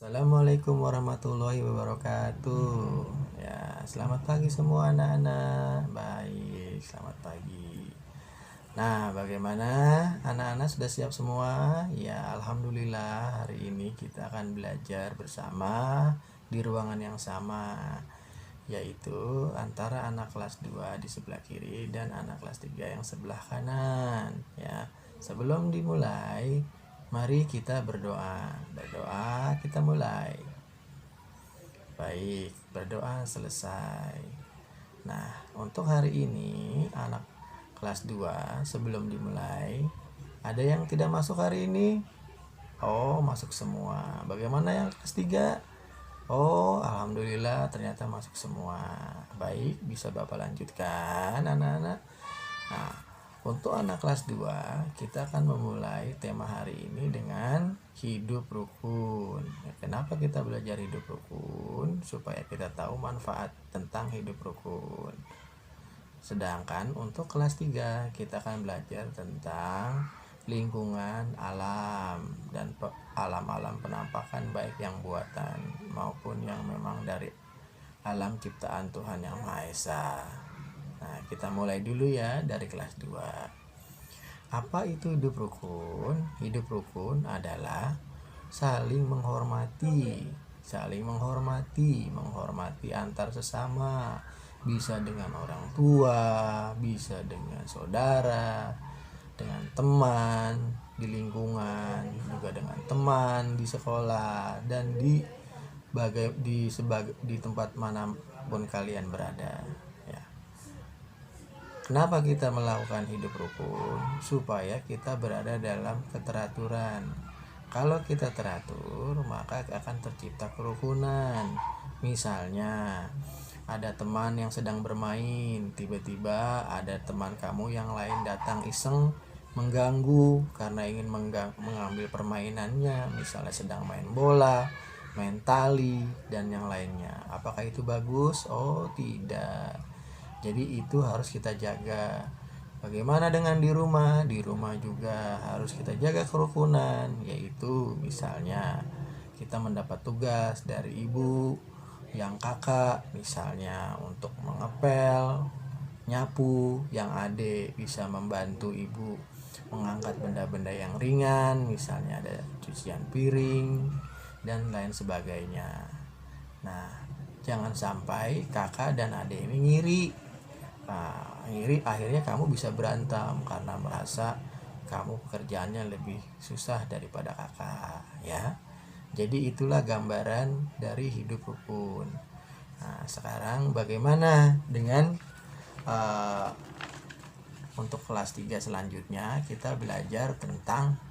Assalamualaikum warahmatullahi wabarakatuh. Ya, selamat pagi semua anak-anak. Baik, selamat pagi. Nah, bagaimana anak-anak, sudah siap semua? Ya, alhamdulillah hari ini kita akan belajar bersama di ruangan yang sama, yaitu antara anak kelas 2 di sebelah kiri dan anak kelas 3 yang sebelah kanan. Ya, sebelum dimulai, mari kita berdoa. Berdoa, kita mulai. Baik, berdoa selesai. Nah, untuk hari ini anak kelas 2 sebelum dimulai, ada yang tidak masuk hari ini? Oh, masuk semua. Bagaimana yang kelas 3? Oh, alhamdulillah ternyata masuk semua. Baik, bisa Bapak lanjutkan anak-anak. Nah, untuk anak kelas 2, kita akan memulai tema hari ini dengan hidup rukun. Kenapa kita belajar hidup rukun? Supaya kita tahu manfaat tentang hidup rukun. Sedangkan untuk kelas 3, kita akan belajar tentang lingkungan alam dan alam-alam penampakan, baik yang buatan maupun yang memang dari alam ciptaan Tuhan Yang Maha Esa. Nah, kita mulai dulu ya dari kelas 2. Apa itu hidup rukun? Hidup rukun adalah saling menghormati, menghormati antar sesama, bisa dengan orang tua, bisa dengan saudara, dengan teman di lingkungan, juga dengan teman di sekolah, dan di tempat manapun kalian berada. Ya. Kenapa kita melakukan hidup rukun? Supaya kita berada dalam keteraturan. Kalau kita teratur, maka akan tercipta kerukunan. Misalnya, ada teman yang sedang bermain, tiba-tiba ada teman kamu yang lain datang iseng mengganggu karena ingin mengambil permainannya, misalnya sedang main bola, main tali, dan yang lainnya. Apakah itu bagus? Oh, tidak. Jadi itu harus kita jaga. Bagaimana dengan di rumah? Di rumah juga harus kita jaga kerukunan, yaitu misalnya kita mendapat tugas dari ibu yang kakak, misalnya untuk mengepel, nyapu, yang adik bisa membantu ibu mengangkat benda-benda yang ringan, misalnya ada cucian piring dan lain sebagainya. Nah, jangan sampai kakak dan adik ini ngiri. Ngiri, akhirnya kamu bisa berantem karena merasa kamu pekerjaannya lebih susah daripada kakak, ya. Jadi itulah gambaran dari hidup rukun. Nah, sekarang bagaimana dengan untuk kelas 3 selanjutnya, kita belajar tentang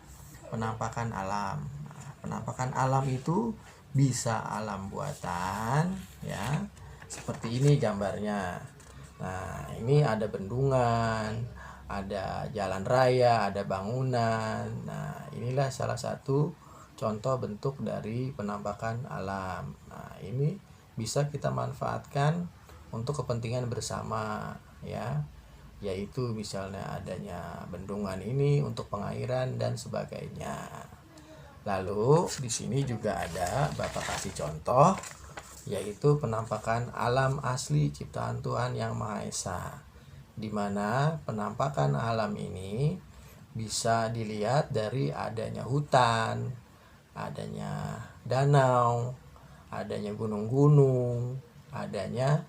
penampakan alam. Nah, penampakan alam itu bisa alam buatan, ya. Seperti ini gambarnya. Nah, ini ada bendungan, ada jalan raya, ada bangunan. Nah, inilah salah satu contoh bentuk dari penampakan alam. Nah, ini bisa kita manfaatkan untuk kepentingan bersama, ya. Yaitu misalnya adanya bendungan ini untuk pengairan dan sebagainya. Lalu di sini juga ada Bapak kasih contoh, yaitu penampakan alam asli ciptaan Tuhan Yang Maha Esa, di mana penampakan alam ini bisa dilihat dari adanya hutan, adanya danau, adanya gunung-gunung, adanya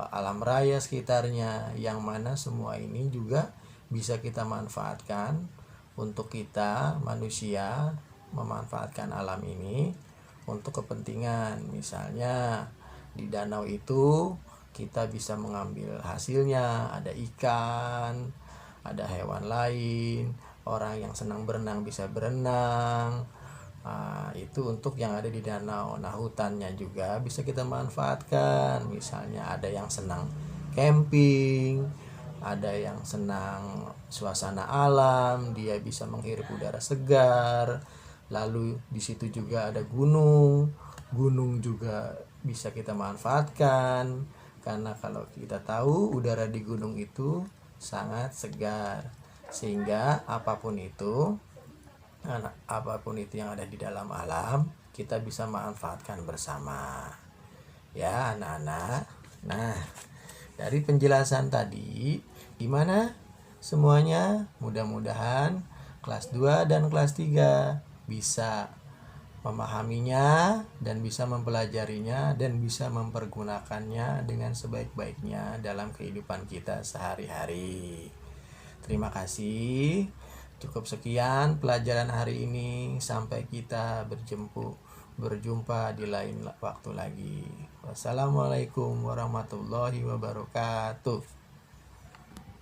alam raya sekitarnya, yang mana semua ini juga bisa kita manfaatkan untuk kita manusia memanfaatkan alam ini untuk kepentingan. Misalnya di danau itu kita bisa mengambil hasilnya, ada ikan, ada hewan lain, orang yang senang berenang bisa berenang. Nah, itu untuk yang ada di danau. Nah, hutannya juga bisa kita manfaatkan. Misalnya ada yang senang camping, ada yang senang suasana alam, dia bisa menghirup udara segar. Lalu di situ juga ada gunung juga bisa kita manfaatkan, karena kalau kita tahu udara di gunung itu sangat segar, sehingga apapun itu yang ada di dalam alam, kita bisa manfaatkan bersama. Ya, anak-anak. Nah, dari penjelasan tadi, gimana semuanya? Mudah-mudahan kelas 2 dan kelas 3 bisa memahaminya dan bisa mempelajarinya dan bisa mempergunakannya dengan sebaik-baiknya dalam kehidupan kita sehari-hari. Terima kasih. Cukup sekian pelajaran hari ini. Sampai kita berjumpa di lain waktu lagi. Wassalamualaikum warahmatullahi wabarakatuh.